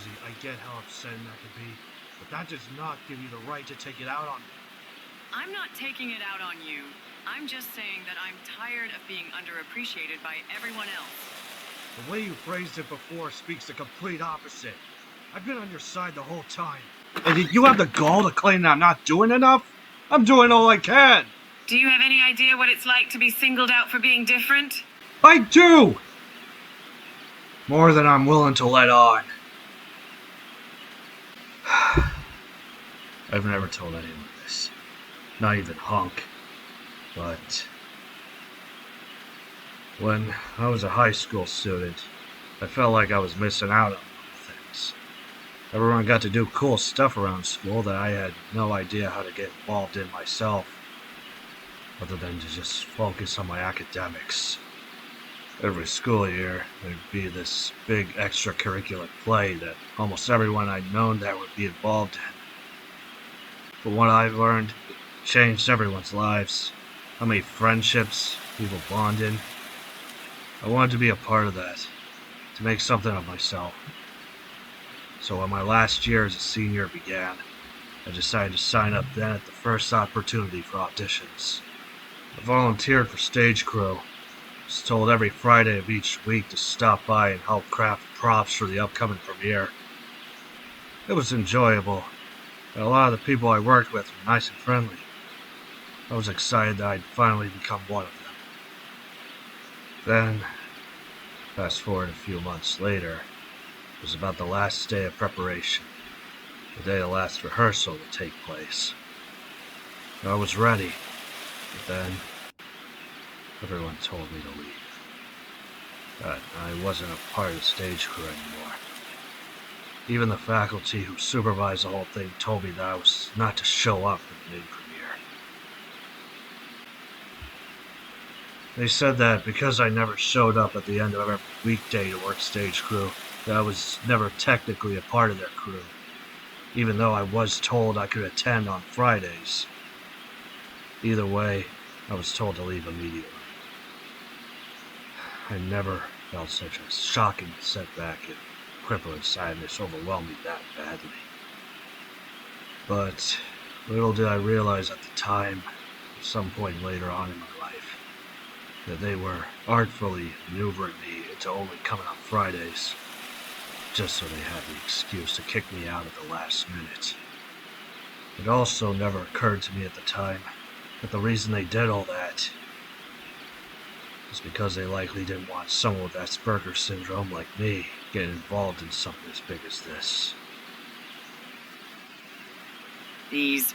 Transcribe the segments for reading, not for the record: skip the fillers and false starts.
Corsi, I get how upsetting that could be, but that does not give you the right to take it out on me. I'm not taking it out on you. I'm just saying that I'm tired of being underappreciated by everyone else. The way you phrased it before speaks the complete opposite. I've been on your side the whole time. And did you have the gall to claim that I'm not doing enough? I'm doing all I can. Do you have any idea what it's like to be singled out for being different? I do! More than I'm willing to let on. I've never told anyone this. Not even Hunk. But when I was a high school student, I felt like I was missing out on things. Everyone got to do cool stuff around school that I had no idea how to get involved in myself, other than to just focus on my academics. Every school year, there'd be this big extracurricular play that almost everyone I'd known there would be involved in. But what I've learned, it changed everyone's lives. How many friendships people bonded. I wanted to be a part of that, to make something of myself. So when my last year as a senior began, I decided to sign up then at the first opportunity for auditions. I volunteered for stage crew. I was told every Friday of each week to stop by and help craft props for the upcoming premiere. It was enjoyable, and a lot of the people I worked with were nice and friendly. I was excited that I'd finally become one of them. Then, fast forward a few months later, it was about the last day of preparation, the day the last rehearsal would take place. I was ready, but then everyone told me to leave. That I wasn't a part of the stage crew anymore. Even the faculty who supervised the whole thing told me that I was not to show up for the main premiere. They said that because I never showed up at the end of every weekday to work stage crew, that I was never technically a part of their crew, even though I was told I could attend on Fridays. Either way, I was told to leave immediately. I never felt such a shocking setback and crippling sadness overwhelmed me that badly. But little did I realize at the time, at some point later on in my life, that they were artfully maneuvering me into only coming on Fridays, just so they had the excuse to kick me out at the last minute. It also never occurred to me at the time that the reason they did all that was because they likely didn't want someone with Asperger's syndrome like me getting involved in something as big as this. These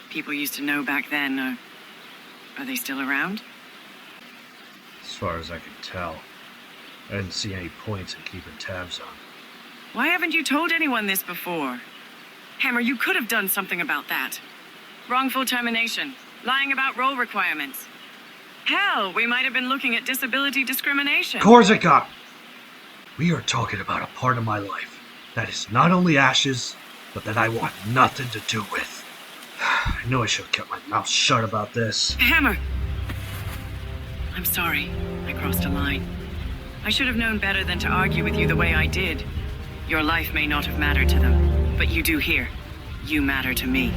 people you used to know back then, are they still around? As far as I can tell, I didn't see any points in keeping tabs on. Why haven't you told anyone this before? Hammer, you could have done something about that. Wrongful termination, lying about role requirements. Hell, we might have been looking at disability discrimination. Korsica! We are talking about a part of my life that is not only ashes, but that I want nothing to do with. I knew I should have kept my mouth shut about this. Hammer! I'm sorry, I crossed a line. I should have known better than to argue with you the way I did. Your life may not have mattered to them, but you do here. You matter to me.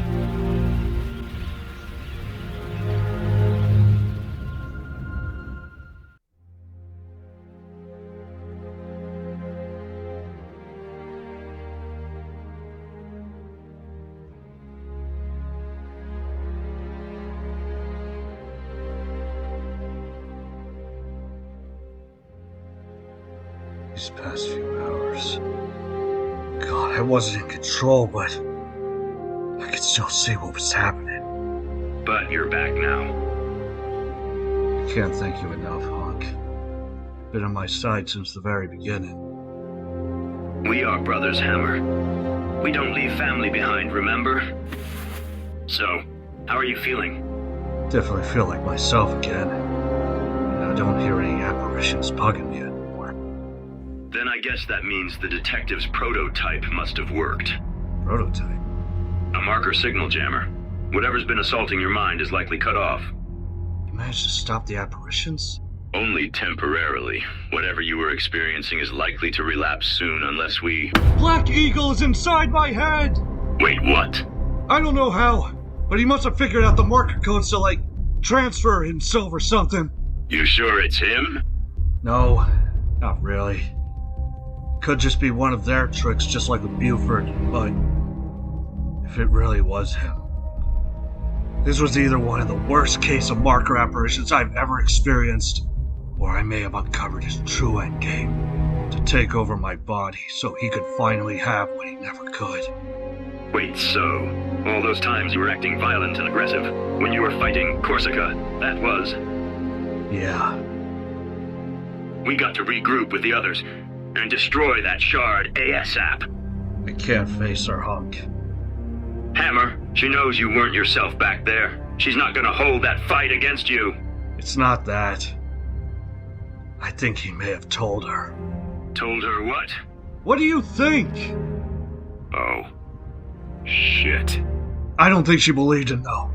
These past few hours, God, I wasn't in control, but I could still see what was happening. But you're back now. I can't thank you enough, Hunk. Been on my side since the very beginning. We are brothers, Hammer. We don't leave family behind, remember? So, how are you feeling? Definitely feel like myself again. And I don't hear any apparitions bugging me anymore. Then I guess that means the detective's prototype must have worked. Prototype? A marker signal jammer. Whatever's been assaulting your mind is likely cut off. You managed to stop the apparitions? Only temporarily. Whatever you were experiencing is likely to relapse soon unless we... Black Eagle is inside my head! Wait, what? I don't know how, but he must have figured out the marker codes to, transfer himself or something. You sure it's him? No, not really. Could just be one of their tricks, just like with Buford, but if it really was him, this was either one of the worst case of marker apparitions I've ever experienced, or I may have uncovered his true endgame, to take over my body so he could finally have what he never could. Wait, so all those times you were acting violent and aggressive, when you were fighting Korsica, that was... Yeah. We got to regroup with the others and destroy that shard ASAP. I can't face her, Hunk. Hammer, she knows you weren't yourself back there. She's not gonna hold that fight against you. It's not that. I think he may have told her. Told her what? What do you think? Oh. Shit. I don't think she believed him, though.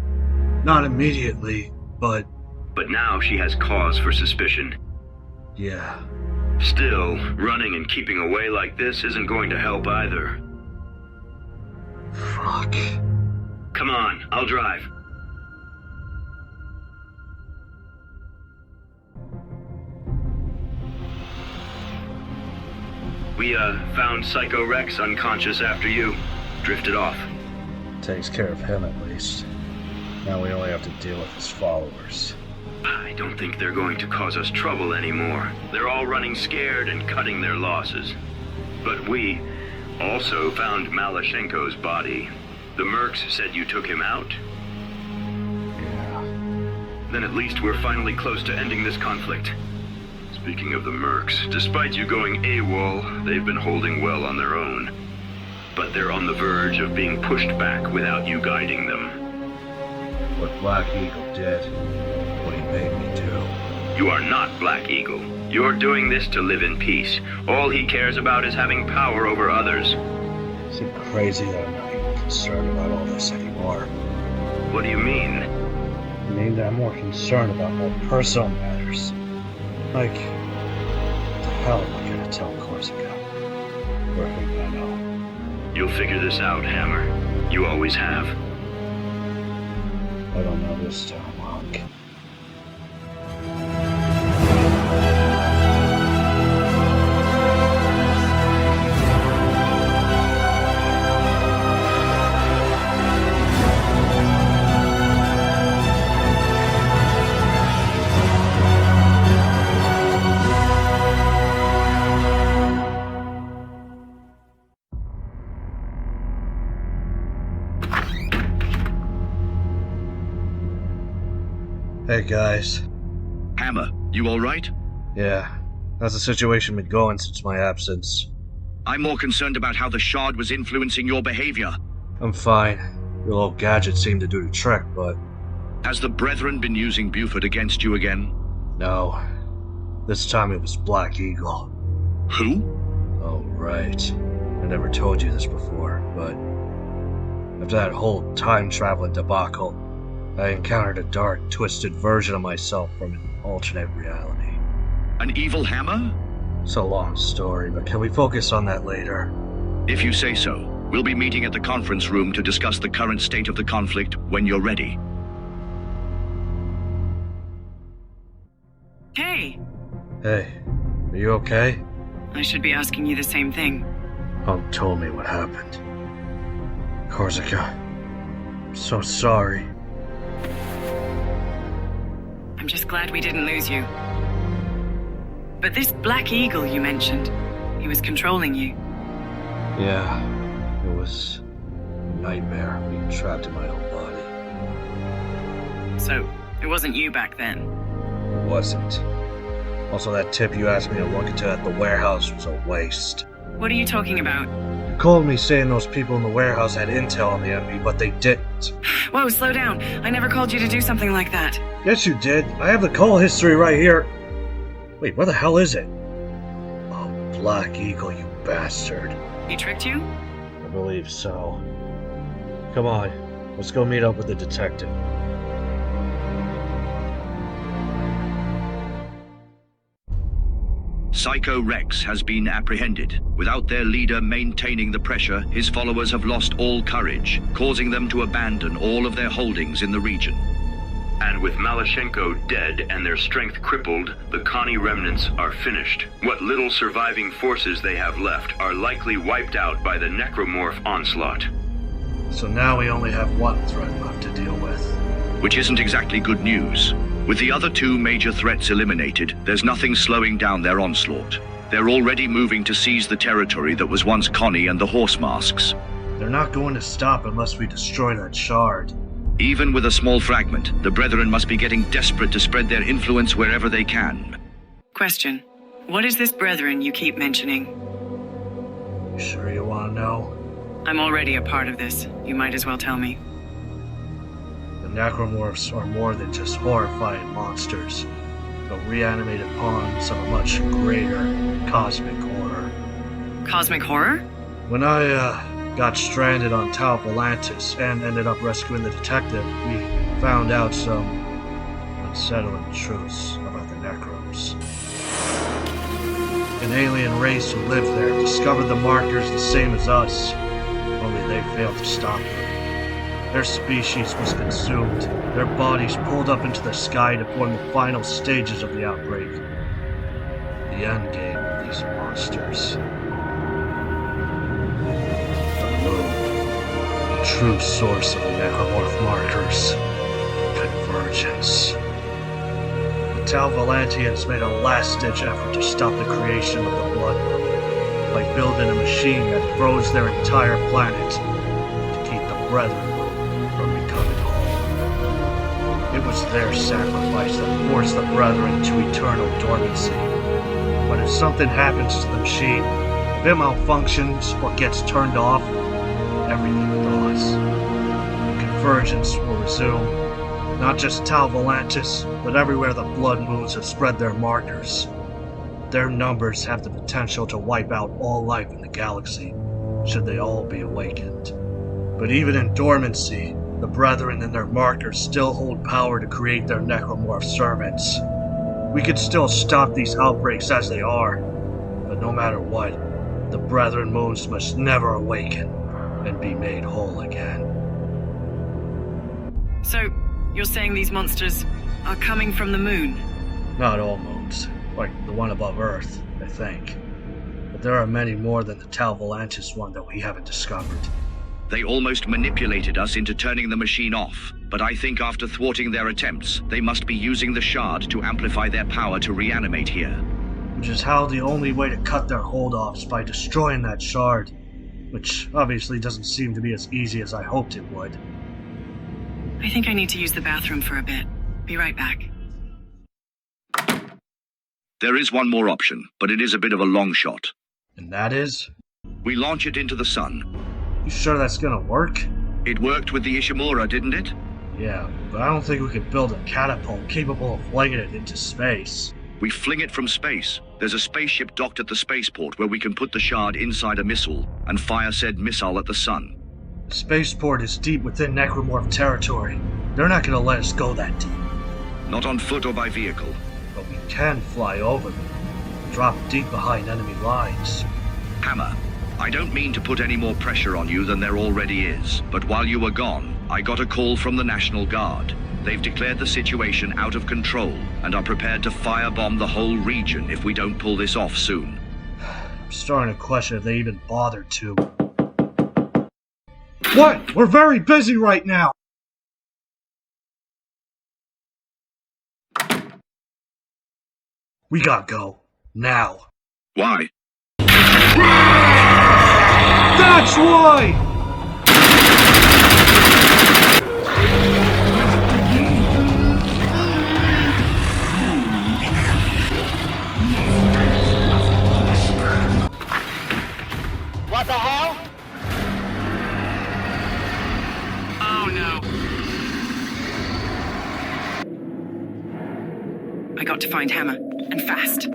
Not immediately, but... But now she has cause for suspicion. Yeah. Still, running and keeping away like this isn't going to help either. Fuck. Come on, I'll drive. We, found Psycho Rex unconscious after you. Drifted off. Takes care of him, at least. Now we only have to deal with his followers. I don't think they're going to cause us trouble anymore. They're all running scared and cutting their losses. But we also found Malashenko's body. The Mercs said you took him out? Yeah. Then at least we're finally close to ending this conflict. Speaking of the Mercs, despite you going AWOL, they've been holding well on their own. But they're on the verge of being pushed back without you guiding them. What Black Eagle did, what he made me do. You are not Black Eagle. You're doing this to live in peace. All he cares about is having power over others. Is it crazy that I'm not even concerned about all this anymore? What do you mean? I mean that I'm more concerned about more personal matters. Like, what the hell am I gonna tell Korsica? Or Himeno? You'll figure this out, Hammer. You always have. I don't know this time, Hunk. Hey guys. Hammer, you alright? Yeah. How's the situation been going since my absence? I'm more concerned about how the shard was influencing your behavior. I'm fine. Your little gadget seemed to do the trick, but... Has the Brethren been using Buford against you again? No. This time it was Black Eagle. Who? Oh, right. I never told you this before, but... after that whole time-traveling debacle, I encountered a dark, twisted version of myself from an alternate reality. An evil hammer? It's a long story, but can we focus on that later? If you say so. We'll be meeting at the conference room to discuss the current state of the conflict when you're ready. Hey, Hey, are you okay? I should be asking you the same thing. Hunk told me what happened. Korsica, I'm so sorry. I'm just glad we didn't lose you. But this Black Eagle you mentioned, he was controlling you. Yeah, it was a nightmare being trapped in my own body. So, it wasn't you back then. It wasn't. Also, that tip you asked me to look into at the warehouse was a waste. What are you talking about? You called me saying those people in the warehouse had intel on the enemy, but they didn't. Whoa, slow down. I never called you to do something like that. Yes, you did. I have the call history right here. Wait, where the hell is it? Oh, Black Eagle, you bastard. He tricked you? I believe so. Come on, let's go meet up with the detective. Psycho Rex has been apprehended. Without their leader maintaining the pressure, his followers have lost all courage, causing them to abandon all of their holdings in the region. And with Malashenko dead and their strength crippled, the Connie remnants are finished. What little surviving forces they have left are likely wiped out by the necromorph onslaught. So now we only have one threat left to deal with. Which isn't exactly good news. With the other two major threats eliminated, there's nothing slowing down their onslaught. They're already moving to seize the territory that was once Connie and the Horse Masks. They're not going to stop unless we destroy that shard. Even with a small fragment, the Brethren must be getting desperate to spread their influence wherever they can. Question. What is this Brethren you keep mentioning? You sure you want to know? I'm already a part of this. You might as well tell me. The necromorphs are more than just horrifying monsters, but reanimated pawns of a much greater cosmic horror. Cosmic horror? When I got stranded on Tau Volantis and ended up rescuing the detective, we found out some unsettling truths about the Necrons. An alien race who lived there discovered the markers the same as us, only they failed to stop them. Their species was consumed, their bodies pulled up into the sky to form the final stages of the outbreak. The endgame of these monsters. The true source of the necromorph markers. Convergence. The Tau Volantians made a last-ditch effort to stop the creation of the Blood Moon by building a machine that froze their entire planet to keep the Brethren from becoming whole. It was their sacrifice that forced the Brethren to eternal dormancy. But if something happens to the machine, if it malfunctions or gets turned off, everything thaws. Convergence will resume, not just Tau Volantis, but everywhere the Blood Moons have spread their markers. Their numbers have the potential to wipe out all life in the galaxy, should they all be awakened. But even in dormancy, the Brethren and their markers still hold power to create their necromorph servants. We could still stop these outbreaks as they are, but no matter what, the Brethren Moons must never awaken and be made whole again. So, you're saying these monsters are coming from the moon? Not all moons, like the one above Earth, I think. But there are many more than the Tau Volantis one that we haven't discovered. They almost manipulated us into turning the machine off, but I think after thwarting their attempts, they must be using the shard to amplify their power to reanimate here. Which is how the only way to cut their hold off is by destroying that shard, which obviously doesn't seem to be as easy as I hoped it would. I think I need to use the bathroom for a bit. Be right back. There is one more option, but it is a bit of a long shot. And that is? We launch it into the sun. You sure that's gonna work? It worked with the Ishimura, didn't it? Yeah, but I don't think we could build a catapult capable of flinging it into space. We fling it from space. There's a spaceship docked at the spaceport where we can put the shard inside a missile and fire said missile at the sun. The spaceport is deep within necromorph territory. They're not gonna let us go that deep. Not on foot or by vehicle. But we can fly over them. Drop deep behind enemy lines. Hammer, I don't mean to put any more pressure on you than there already is, but while you were gone, I got a call from the National Guard. They've declared the situation out of control and are prepared to firebomb the whole region if we don't pull this off soon. I'm starting to question if they even bothered to. What? We're very busy right now! We gotta go. Now. Why? That's why! What the hell? Oh no. I got to find Hammer, and fast.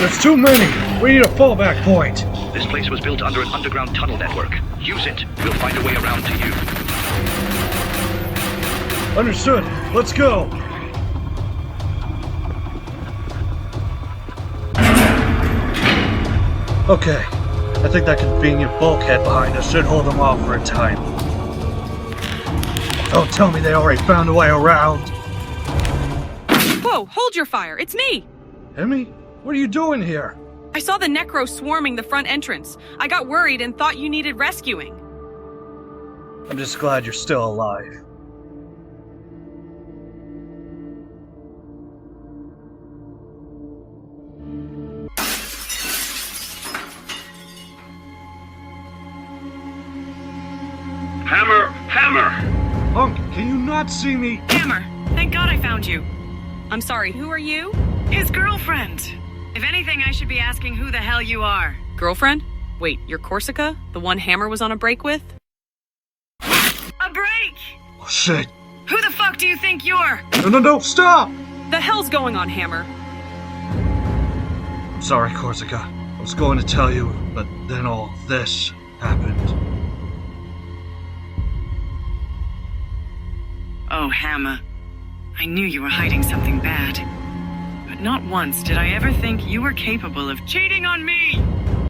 There's too many! We need a fallback point! This place was built under an underground tunnel network. Use it. We'll find a way around to you. Understood. Let's go! Okay. I think that convenient bulkhead behind us should hold them off for a time. Don't tell me they already found a way around! Whoa, hold your fire. It's me. Emmy? What are you doing here? I saw the Necro swarming the front entrance. I got worried and thought you needed rescuing. I'm just glad you're still alive. Hammer! Hammer! Punk, can you not see me? Hammer, thank God I found you. I'm sorry, who are you? His girlfriend. If anything, I should be asking who the hell you are. Girlfriend? Wait, you're Korsica? The one Hammer was on a break with? A break! Oh shit. Who the fuck do you think you're? No, stop! The hell's going on, Hammer? I'm sorry, Korsica. I was going to tell you, but then all this happened. Oh, Hammer. I knew you were hiding something bad. But not once did I ever think you were capable of cheating on me!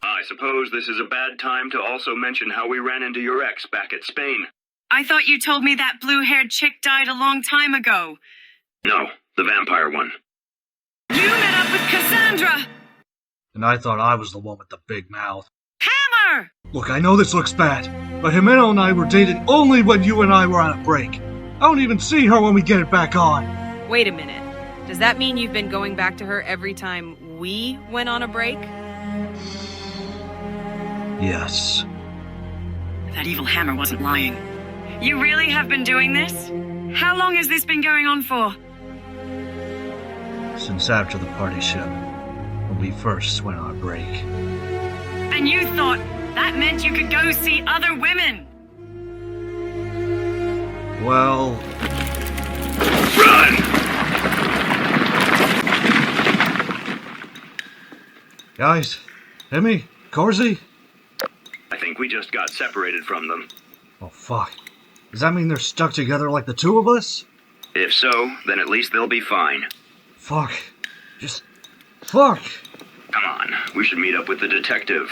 I suppose this is a bad time to also mention how we ran into your ex back at Spain. I thought you told me that blue-haired chick died a long time ago. No, the vampire one. You met up with Cassandra! And I thought I was the one with the big mouth. Hammer! Look, I know this looks bad, but Himeno and I were dating only when you and I were on a break. I don't even see her when we get it back on. Wait a minute. Does that mean you've been going back to her every time we went on a break? Yes. That evil Hammer wasn't lying. You really have been doing this? How long has this been going on for? Since after the party ship, when we first went on a break. And you thought that meant you could go see other women? Well... Run! Guys, Emmy, Korsi? I think we just got separated from them. Oh fuck. Does that mean they're stuck together like the two of us? If so, then at least they'll be fine. Fuck. Just... fuck! Come on, we should meet up with the detective.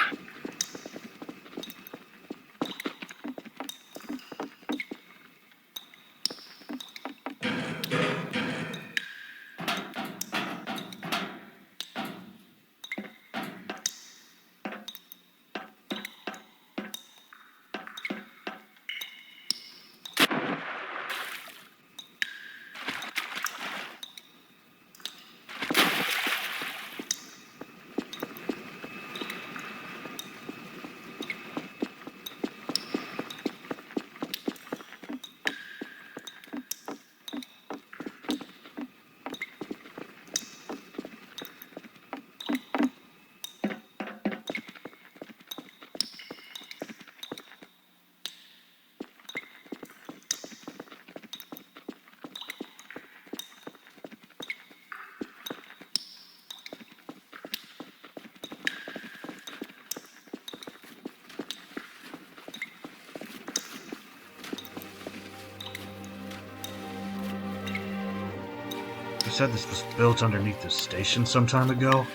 You said this was built underneath the station some time ago?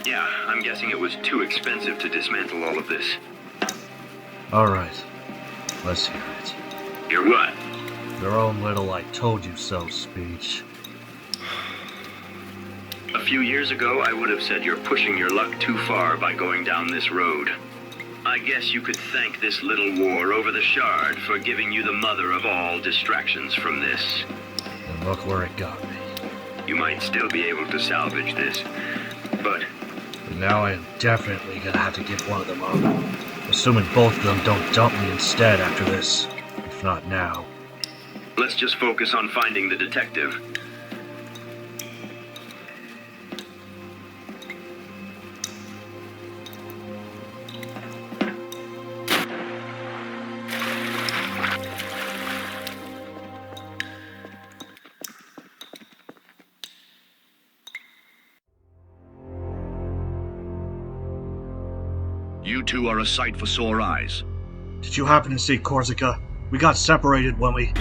Yeah, I'm guessing it was too expensive to dismantle all of this. Alright. Let's hear it. Hear what? Your own little I told you so speech. A few years ago, I would have said you're pushing your luck too far by going down this road. I guess you could thank this little war over the Shard for giving you the mother of all distractions from this. And look where it got me. You might still be able to salvage this, but But now I am definitely gonna have to give one of them up. Assuming both of them don't dump me instead after this. If not now. let's just focus on finding the detective. two are a sight for sore eyes. Did you happen to see Korsica? We got separated when we...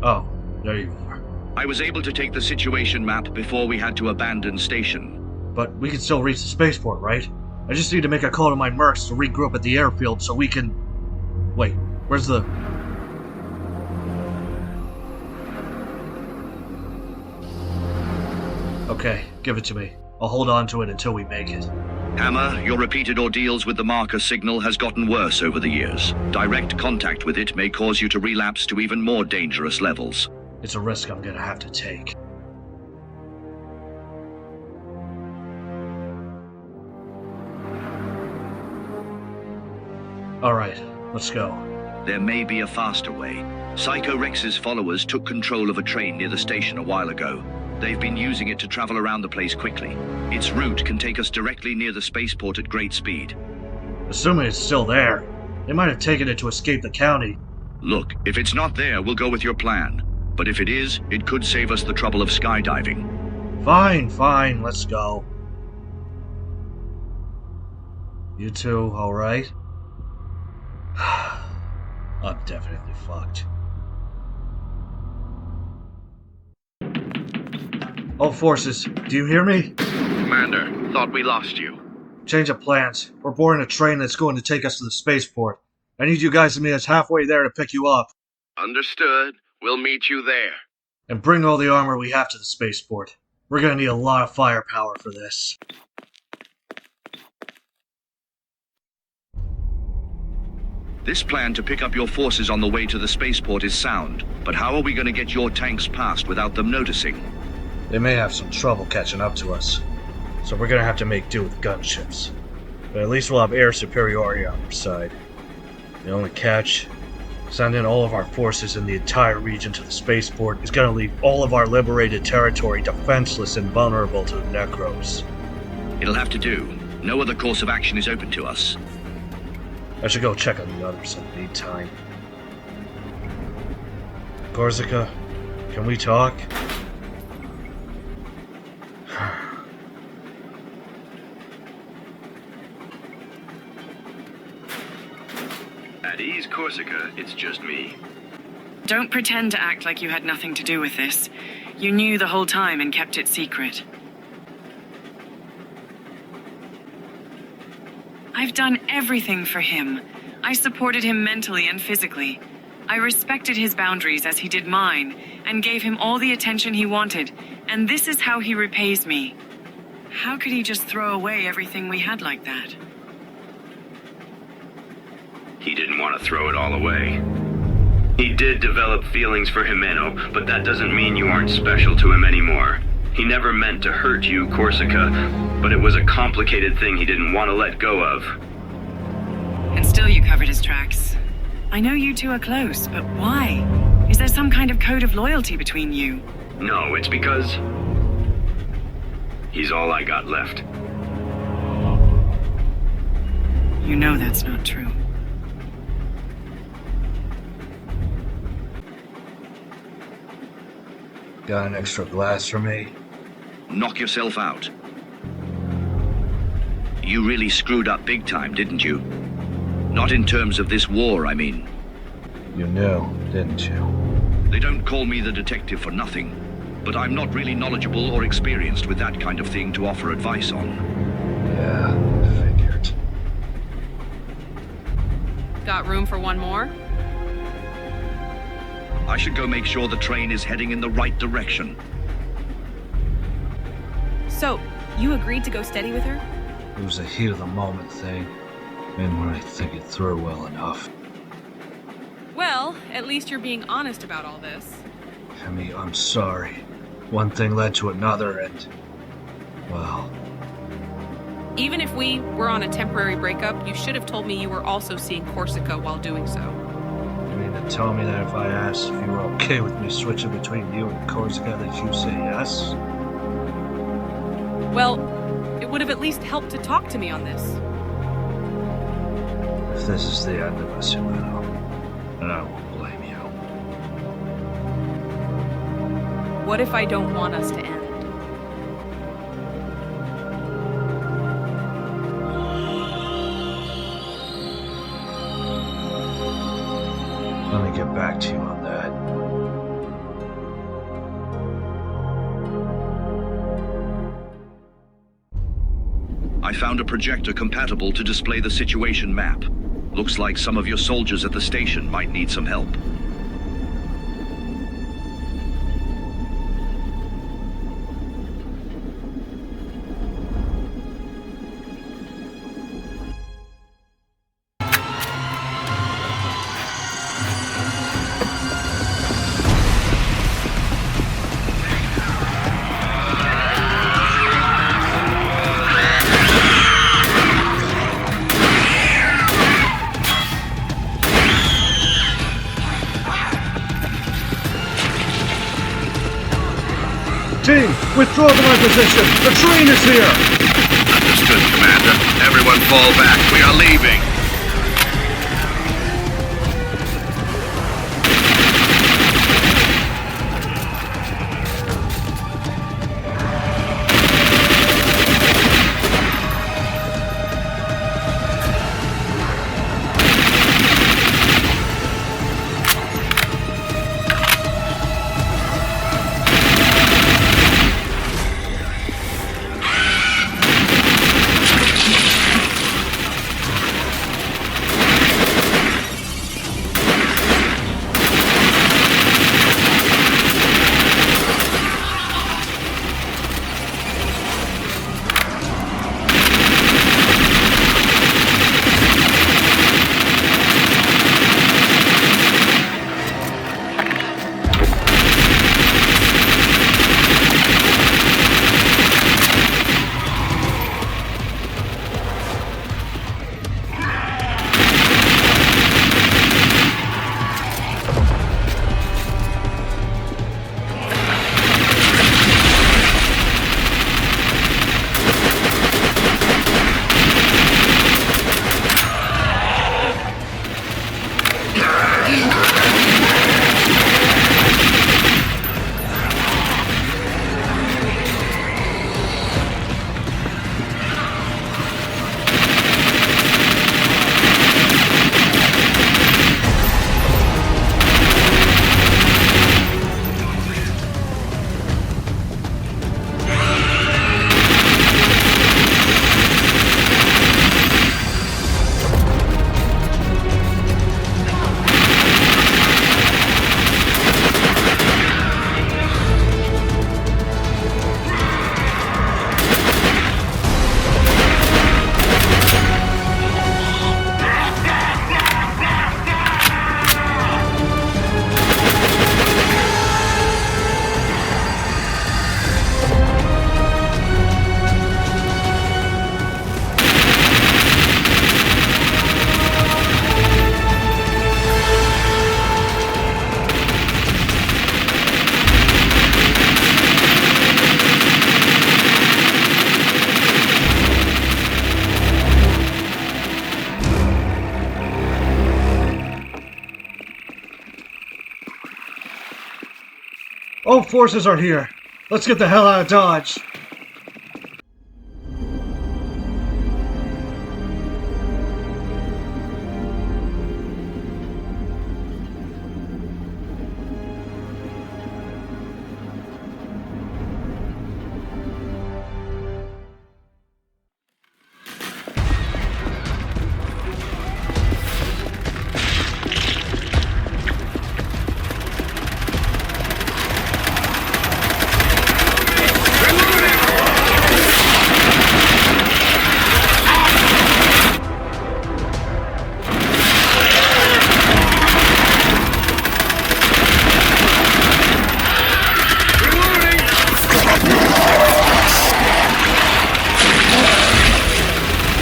Oh, there you are. I was able to take the situation map before we had to abandon station. But we can still reach the spaceport, right? I just need to make a call to my mercs to regroup at the airfield so we can... Wait, where's the... Okay, give it to me. I'll hold on to it until we make it. Hammer, your repeated ordeals with the marker signal has gotten worse over the years. Direct contact with it may cause you to relapse to even more dangerous levels. It's a risk I'm gonna have to take. Alright, let's go. There may be a faster way. Psycho Rex's followers took control of a train near the station a while ago. They've been using it to travel around the place quickly. Its route can take us directly near the spaceport at great speed. Assuming it's still there, they might have taken it to escape the county. Look, if it's not there, we'll go with your plan. But if it is, it could save us the trouble of skydiving. Fine, let's go. You two, alright? I'm definitely fucked. All forces, do you hear me? Commander, thought we lost you. Change of plans. We're boarding a train that's going to take us to the spaceport. I need you guys to meet us halfway there to pick you up. Understood. We'll meet you there. And bring all the armor we have to the spaceport. We're gonna need a lot of firepower for this. This plan to pick up your forces on the way to the spaceport is sound, but how are we going to get your tanks past without them noticing? They may have some trouble catching up to us, so we're gonna have to make do with gunships. But at least we'll have air superiority on our side. The only catch, sending all of our forces in the entire region to the spaceport is gonna leave all of our liberated territory defenseless and vulnerable to the Necros. It'll have to do. No other course of action is open to us. I should go check on the others in the meantime. Korsica, can we talk? At ease, Korsica, it's just me. Don't pretend to act like you had nothing to do with this. You knew the whole time and kept it secret. I've done everything for him. I supported him mentally and physically. I respected his boundaries as he did mine, and gave him all the attention he wanted, and this is how he repays me. How could he just throw away everything we had like that? He didn't want to throw it all away. He did develop feelings for Himeno, but that doesn't mean you aren't special to him anymore. He never meant to hurt you, Korsica, but it was a complicated thing he didn't want to let go of. And still you covered his tracks. I know you two are close, but why? Is there some kind of code of loyalty between you? No, it's because... he's all I got left. You know that's not true. Got an extra glass for me? Knock yourself out. You really screwed up big time, didn't you? Not in terms of this war, I mean. You knew, didn't you? They don't call me the detective for nothing, but I'm not really knowledgeable or experienced with that kind of thing to offer advice on. Yeah, I figured. Got room for one more? I should go make sure the train is heading in the right direction. So, you agreed to go steady with her? It was a heat of the moment thing, and when I think it through well enough. Well, at least you're being honest about all this. I mean, I'm sorry. One thing led to another, and... well... Even if we were on a temporary breakup, you should have told me you were also seeing Korsica while doing so. You mean to tell me that if I asked if you were okay with me switching between you and Korsica that you say yes? Well, it would have at least helped to talk to me on this. If this is the end of us, Himeno, then I won't blame you. What if I don't want us to end? I found a projector compatible to display the situation map. Looks like some of your soldiers at the station might need some help. Team, withdraw to my position! The train is here! Understood, Commander. Everyone fall back. We are leaving. All forces are here. Let's get the hell out of Dodge.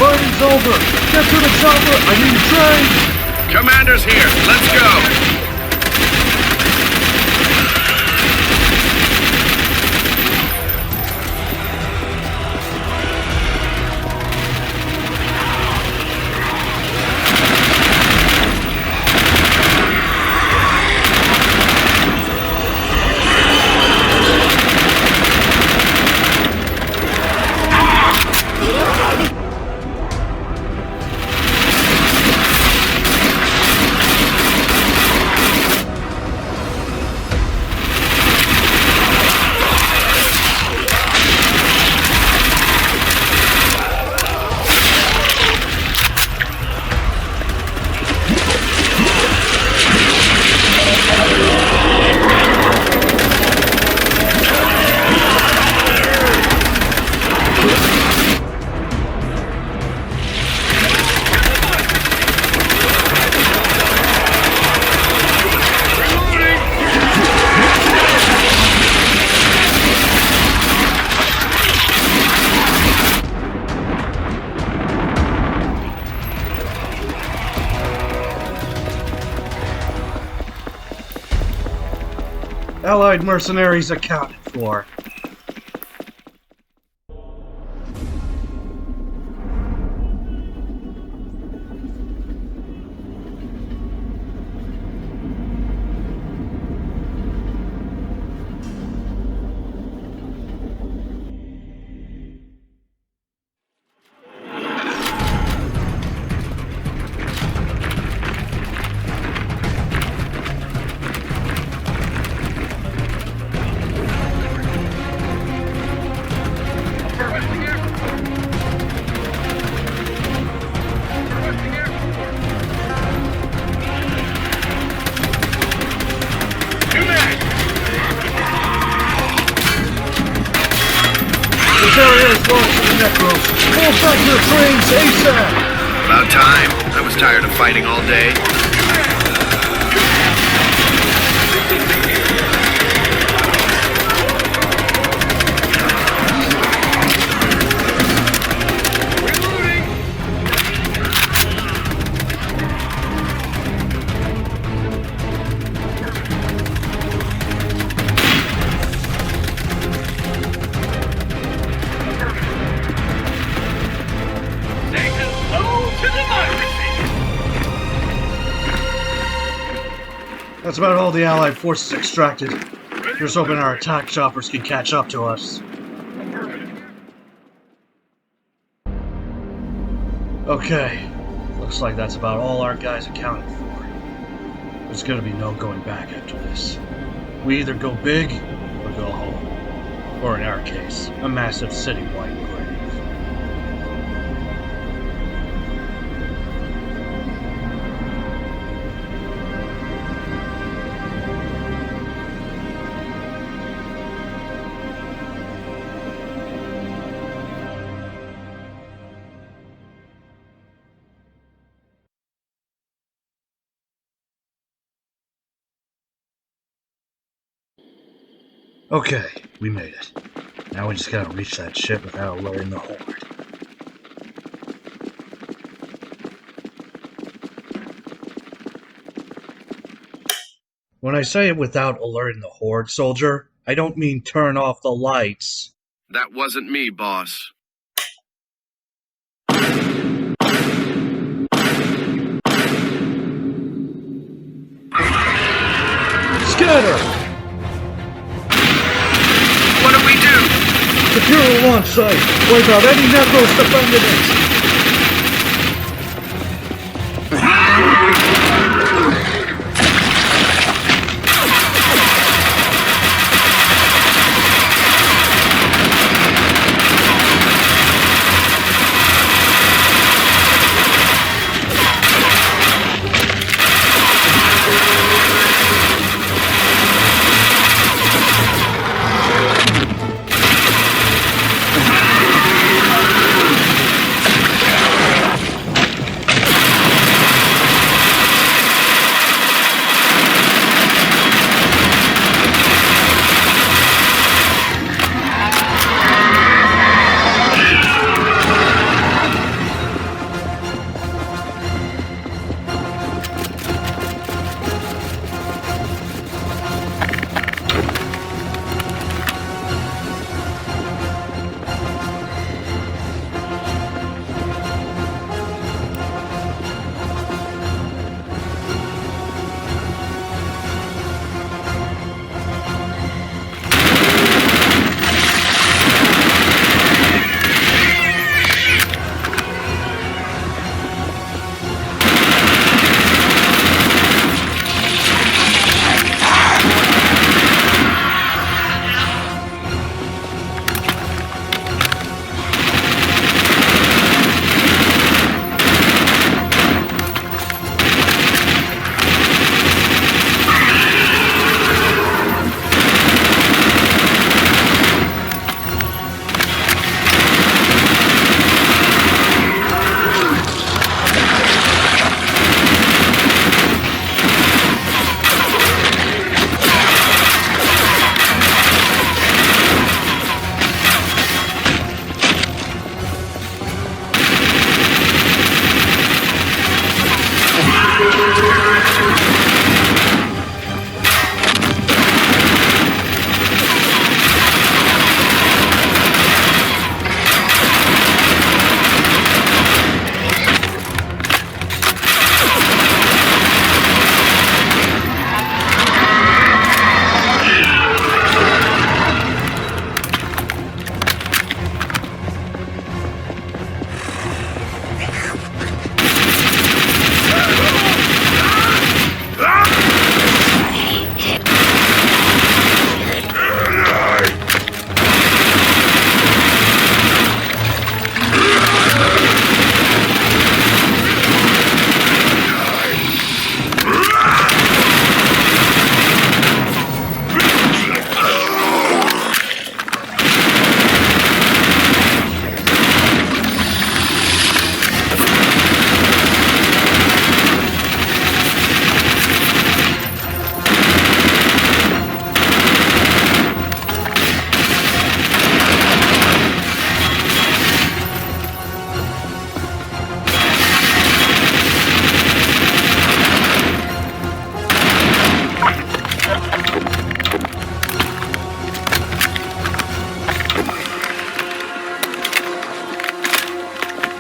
Fighting's over! Get to the chopper! I need a train! Commander's here. Let's go. Allied mercenaries accounted for. This area is lost to the Necros. Fall back to the trains, ASAP! About time. I was tired of fighting all day. That's about all the Allied forces extracted. Here's hoping our attack choppers can catch up to us. Okay, looks like that's about all our guys accounted for. There's gonna be no going back after this. We either go big or go home. Or in our case, a massive citywide grave. Okay, we made it. Now we just gotta reach that ship without alerting the Horde. When I say without alerting the Horde, soldier, I don't mean turn off the lights. That wasn't me, boss. Scatter! What do we do? Secure the launch site! Wipe out any Necros defending it!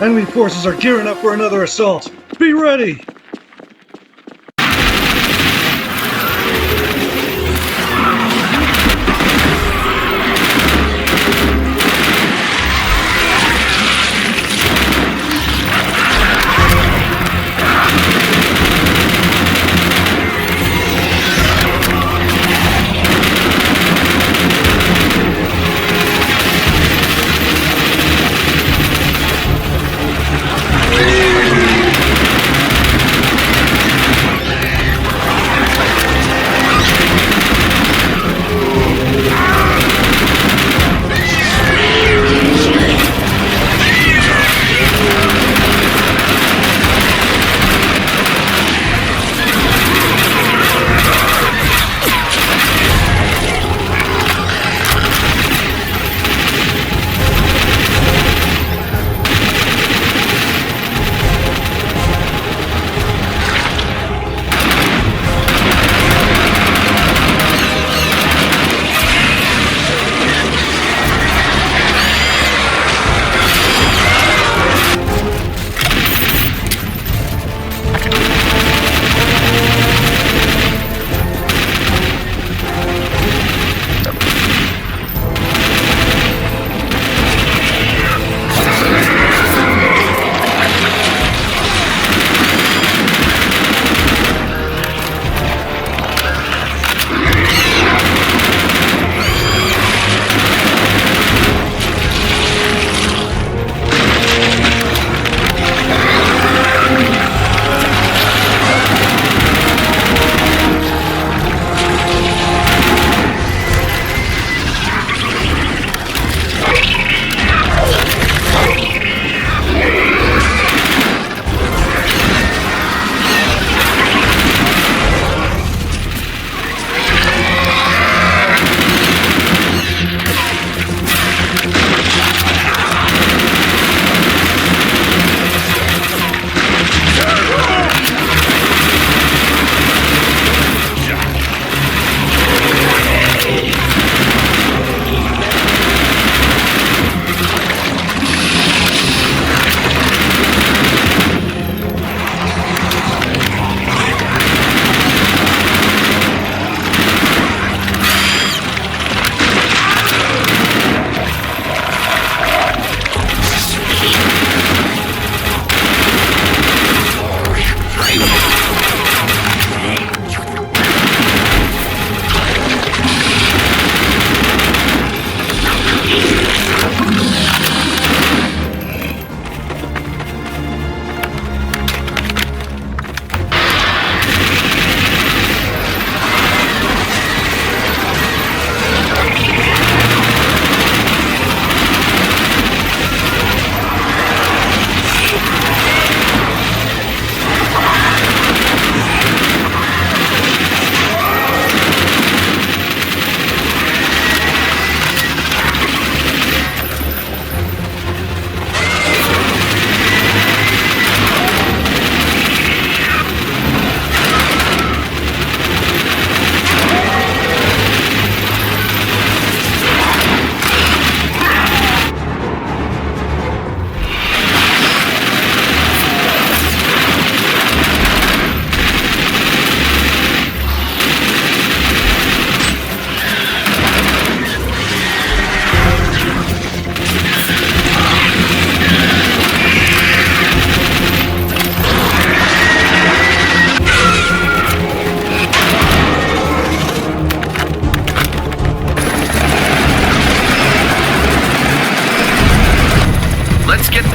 Enemy forces are gearing up for another assault. Be ready!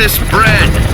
this bread.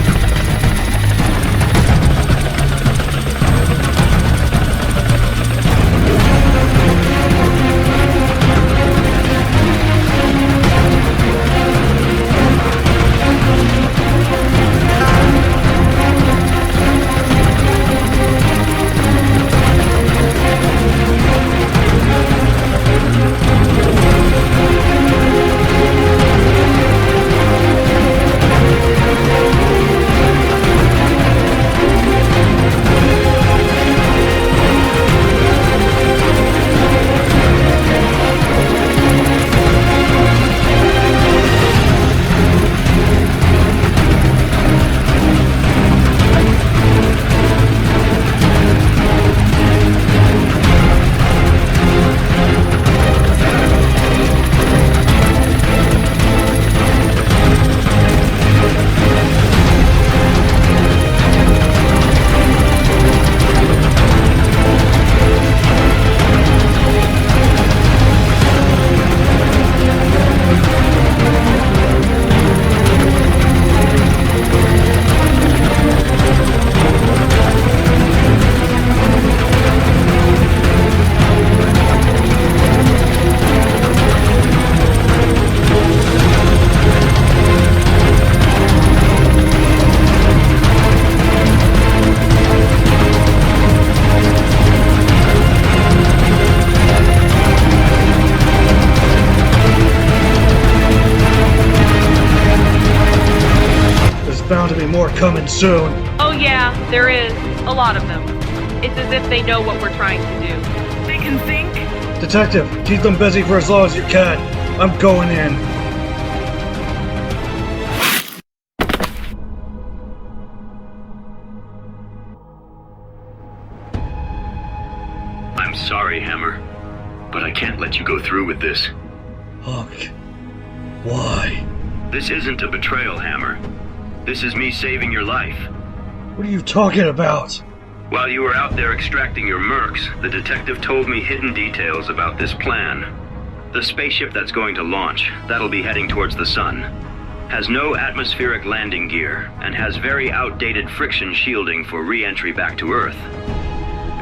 coming soon. Oh yeah, there is. A lot of them. It's as if they know what we're trying to do. They can think? Detective, keep them busy for as long as you can. I'm going in. I'm sorry, Hammer, but I can't let you go through with this. Huck, why? This isn't a betrayal, Hammer. This is me saving your life. What are you talking about? While you were out there extracting your mercs, the detective told me hidden details about this plan. The spaceship that's going to launch, that'll be heading towards the sun, has no atmospheric landing gear and has very outdated friction shielding for re-entry back to Earth.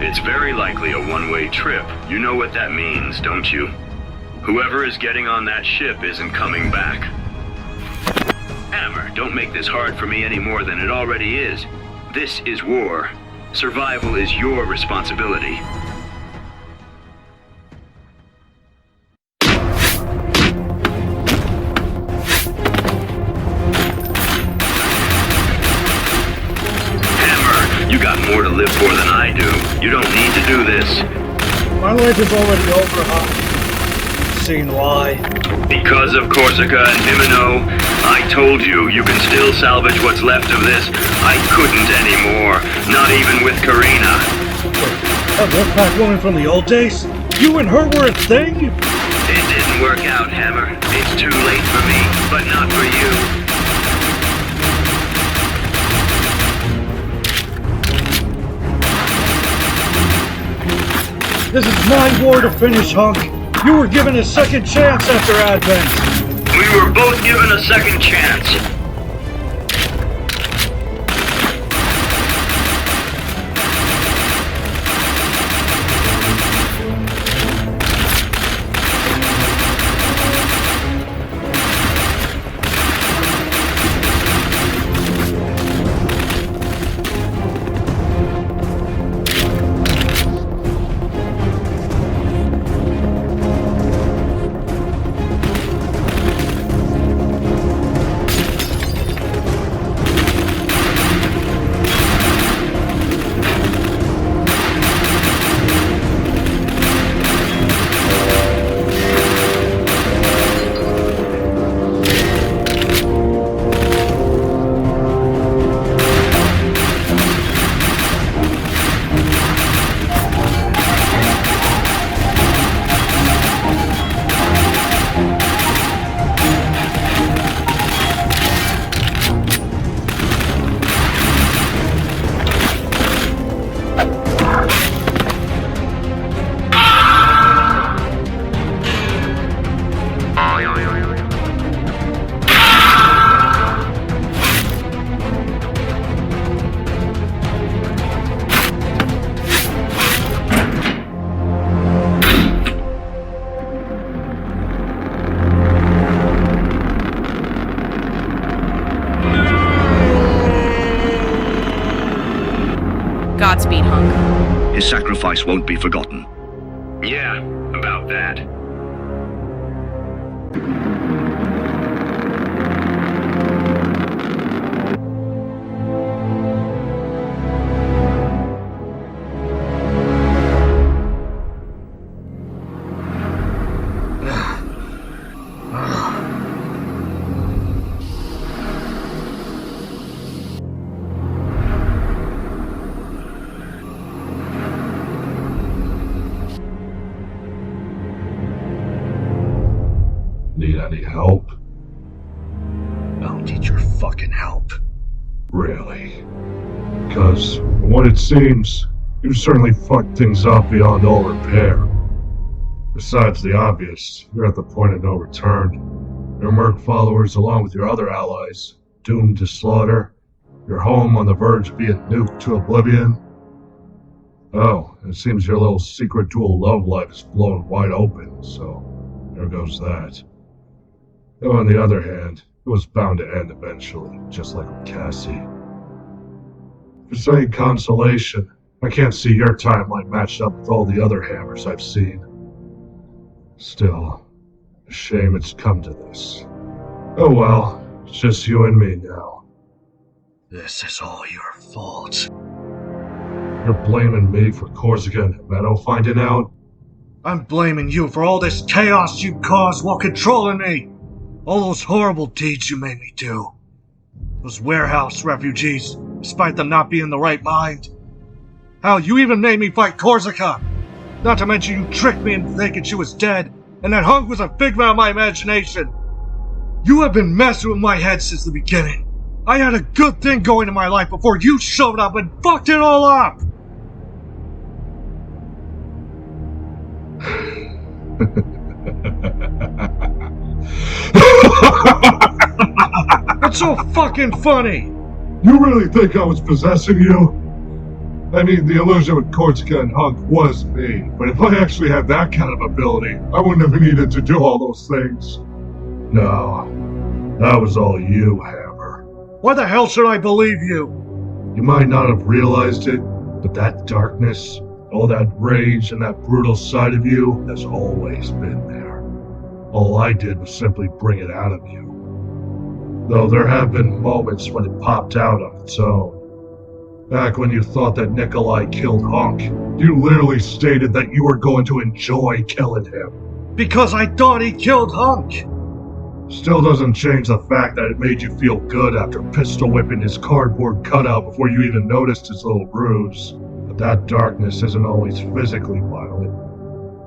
It's very likely a one-way trip. You know what that means, don't you? Whoever is getting on that ship isn't coming back. Hammer, don't make this hard for me any more than it already is. This is war. Survival is your responsibility. Hammer, you got more to live for than I do. You don't need to do this. My life is already over, Huck. Seen why? Because of Korsica and Himeno, I told you, you can still salvage what's left of this. I couldn't anymore, not even with Karina. Wait, that Wolfpack woman from the old days? You and her were a thing? It didn't work out, Hammer. It's too late for me, but not for you. This is my war to finish, Hunk. You were given a second chance after Advent. We were both given a second chance. Godspeed, Hunk. His sacrifice won't be forgotten. Yeah, about that. Need any help? I don't need your fucking help. Really? Because, from what it seems, you certainly fucked things up beyond all repair. Besides the obvious, you're at the point of no return. Your Merc followers, along with your other allies, doomed to slaughter. Your home on the verge of being nuked to oblivion. Oh, and it seems your little secret dual love life is blown wide open, so there goes that. Though on the other hand, it was bound to end eventually, just like with Cassie. For it's any consolation, I can't see your timeline matched up with all the other hammers I've seen. Still, a shame it's come to this. Oh well, it's just you and me now. This is all your fault. You're blaming me for Korsica and Himeno finding out? I'm blaming you for all this chaos you caused while controlling me! All those horrible deeds you made me do. Those warehouse refugees, despite them not being in the right mind. Hell, you even made me fight Korsica! Not to mention you tricked me into thinking she was dead, and that hunk was a figment of my imagination. You have been messing with my head since the beginning. I had a good thing going in my life before you showed up and fucked it all up! What's so fucking funny? You really think I was possessing you? I mean, the illusion with Korsica and Hunk was me, but if I actually had that kind of ability, I wouldn't have needed to do all those things. No, that was all you, Hammer. Why the hell should I believe you? You might not have realized it, but that darkness, all that rage and that brutal side of you has always been there. All I did was simply bring it out of you. Though there have been moments when it popped out on its own. Back when you thought that Nikolai killed Hunk, you literally stated that you were going to enjoy killing him. Because I thought he killed Hunk! Still doesn't change the fact that it made you feel good after pistol whipping his cardboard cutout before you even noticed his little bruise. But that darkness isn't always physically violent.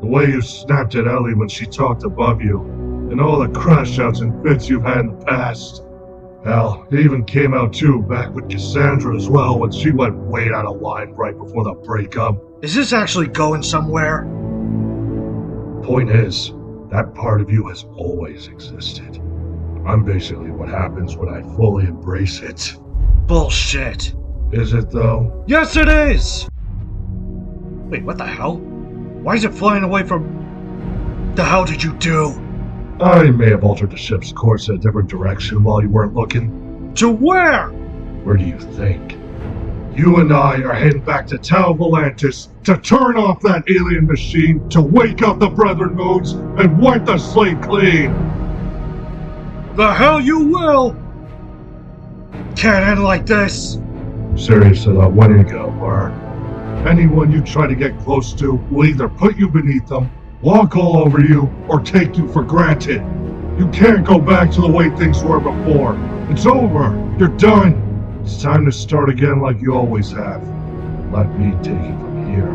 The way you snapped at Ellie when she talked above you, and all the crash outs and fits you've had in the past. Hell, it even came out too back with Cassandra as well when she went way out of line right before the breakup. Is this actually going somewhere? Point is, that part of you has always existed. I'm basically what happens when I fully embrace it. Bullshit. Is it though? Yes, it is! Wait, what the hell? Why is it flying away from... The hell did you do? I may have altered the ship's course in a different direction while you weren't looking. To where? Where do you think? You and I are heading back to Tal Volantis to turn off that alien machine, to wake up the Brethren modes, and wipe the slate clean! The hell you will! Can't end like this! Serious about when to go, or anyone you try to get close to will either put you beneath them, walk all over you, or take you for granted. You can't go back to the way things were before. It's over. You're done. It's time to start again like you always have. Let me take it from here.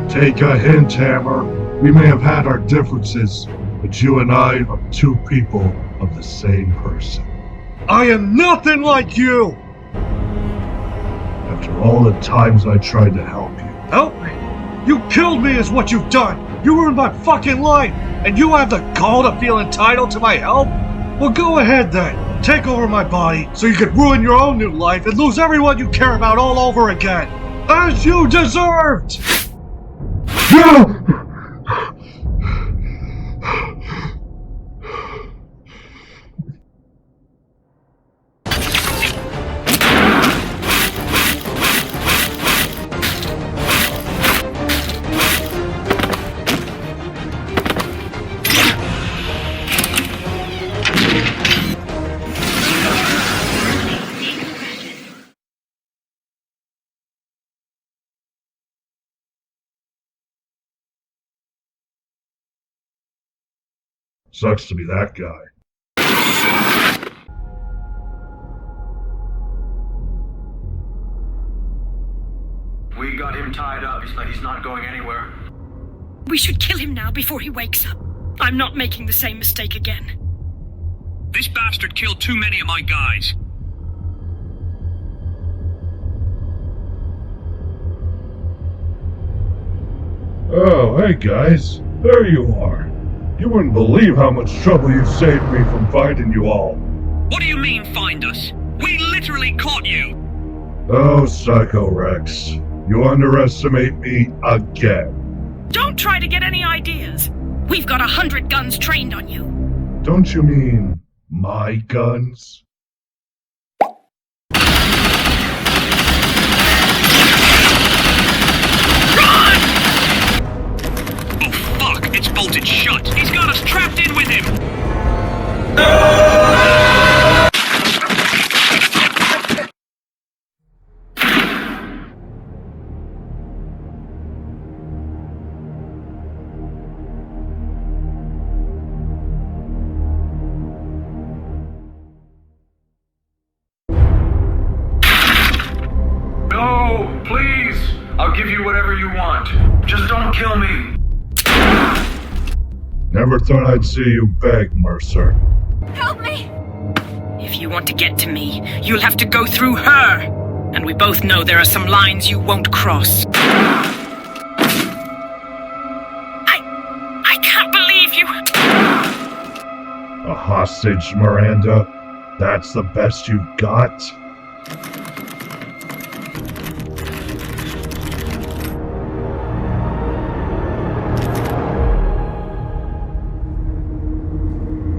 Take a hint, Hammer. We may have had our differences, but you and I are two people of the same person. I am nothing like you! After all the times I tried to help you. Help me? You killed me is what you've done! You ruined my fucking life! And you have the gall to feel entitled to my help? Well, go ahead then. Take over my body so you can ruin your own new life and lose everyone you care about all over again. As you deserved! Sucks to be that guy. We got him tied up, but he's not going anywhere. We should kill him now before he wakes up. I'm not making the same mistake again. This bastard killed too many of my guys. Oh, hey guys. There you are. You wouldn't believe how much trouble you saved me from finding you all. What do you mean, find us? We literally caught you! Oh, Psycho Rex. You underestimate me again. Don't try to get any ideas. We've got 100 guns trained on you. Don't you mean my guns? It's bolted shut. He's got us trapped in with him. give you whatever you want. Just don't kill me. Never thought I'd see you beg, Mercer. Help me! If you want to get to me, you'll have to go through her. And we both know there are some lines you won't cross. I can't believe you. A hostage, Miranda? That's the best you've got?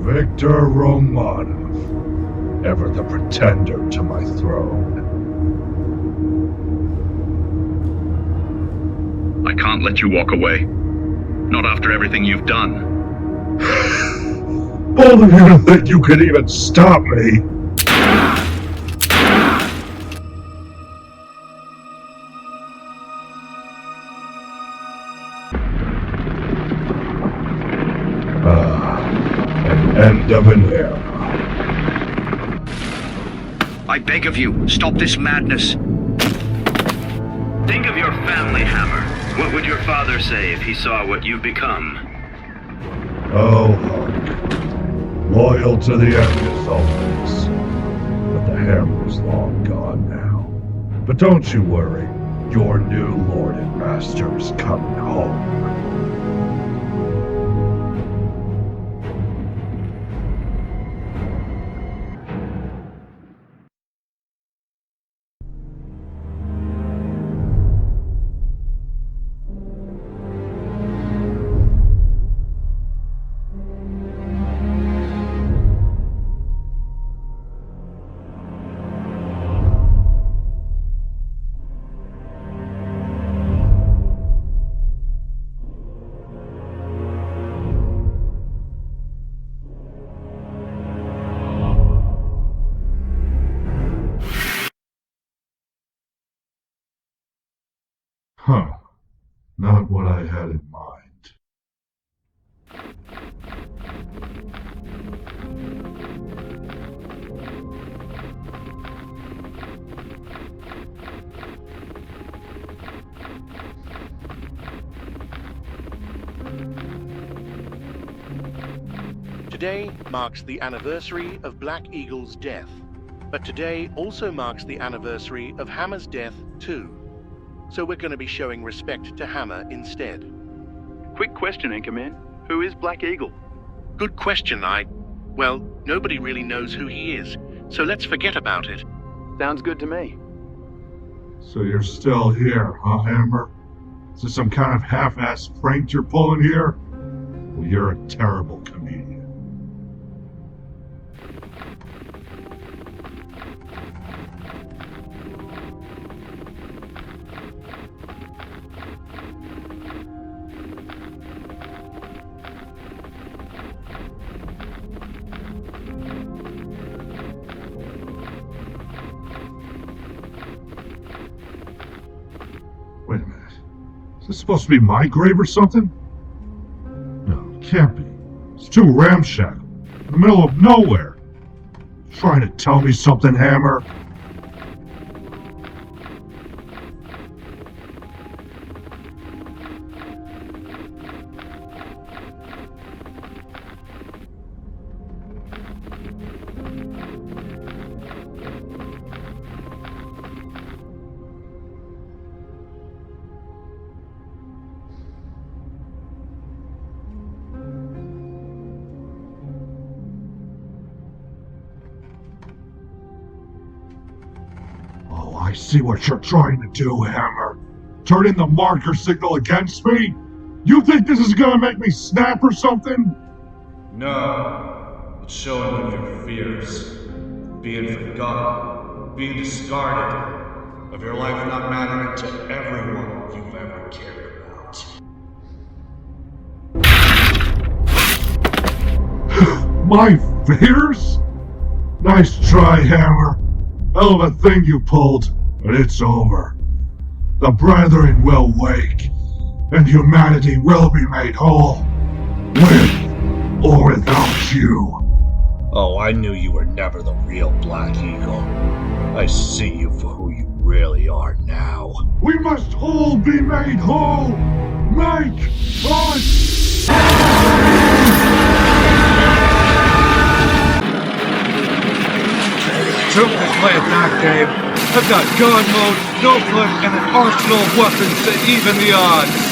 Victor Romanov, ever the pretender to my throne. I can't let you walk away. Not after everything you've done. Bold of you to think you could even stop me! An end of an era. I beg of you, stop this madness. Think of your family, Hammer. What would your father say if he saw what you've become? Oh, Hunk. Loyal to the end as always. But the hammer's long gone now. But don't you worry. Your new lord and master is coming home. Huh. Not what I had in mind. Today marks the anniversary of Black Eagle's death, but today also marks the anniversary of Hammer's death too. So we're going to be showing respect to Hammer instead. Quick question, Anchorman. Who is Black Eagle? Good question. Well, nobody really knows who he is, so let's forget about it. Sounds good to me. So you're still here, huh, Hammer? Is this some kind of half-assed prank you're pulling here? Well, you're a terrible comedian. Wait a minute. Is this supposed to be my grave or something? No, it can't be. It's too ramshackle. In the middle of nowhere. Trying to tell me something, Hammer? I see what you're trying to do, Hammer. Turn in the marker signal against me? You think this is gonna make me snap or something? No. It's showing you your fears. Being forgotten. Being discarded. Of your life not mattering to everyone you've ever cared about. My fears? Nice try, Hammer. Hell of a thing you pulled, but it's over. The brethren will wake, and humanity will be made whole, with or without you. Oh, I knew you were never the real Black Eagle. I see you for who you really are now. now! We must all be made whole! Make us! Troop can play a dark game. I've got guard mode, no clip, and an arsenal of weapons to even the odds.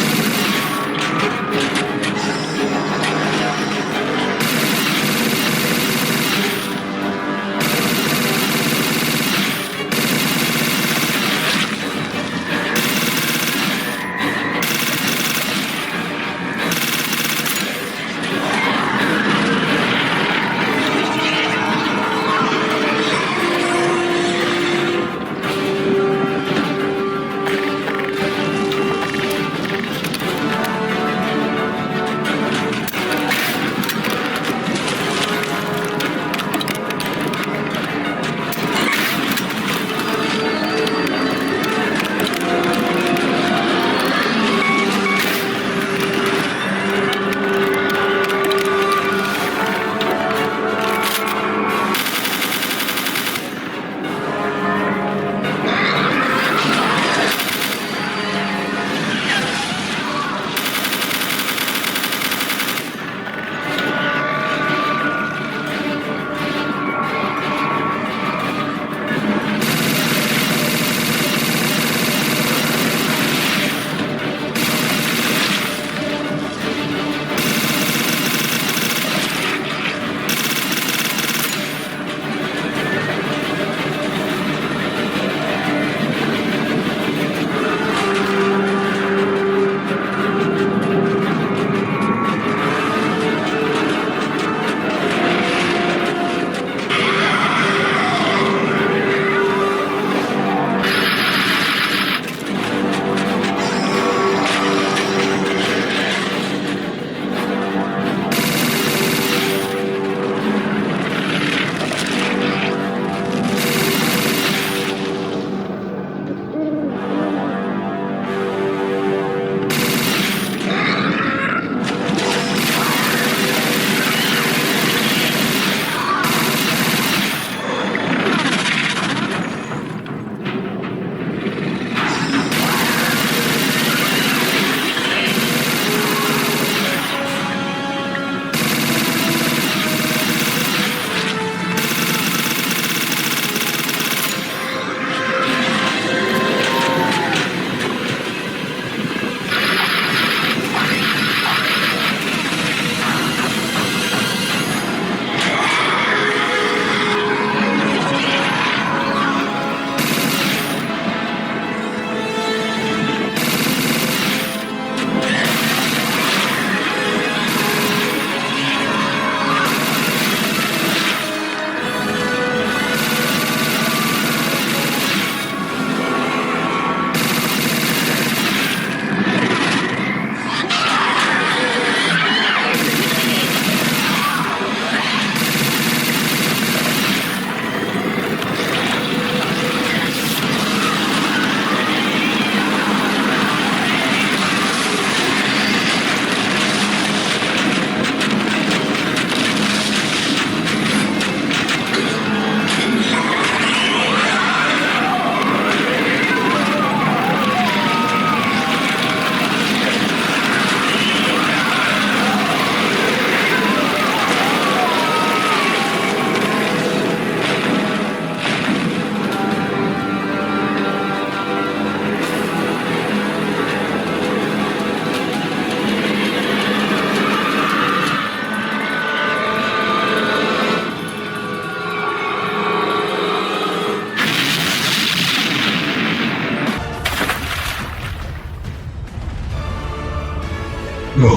No.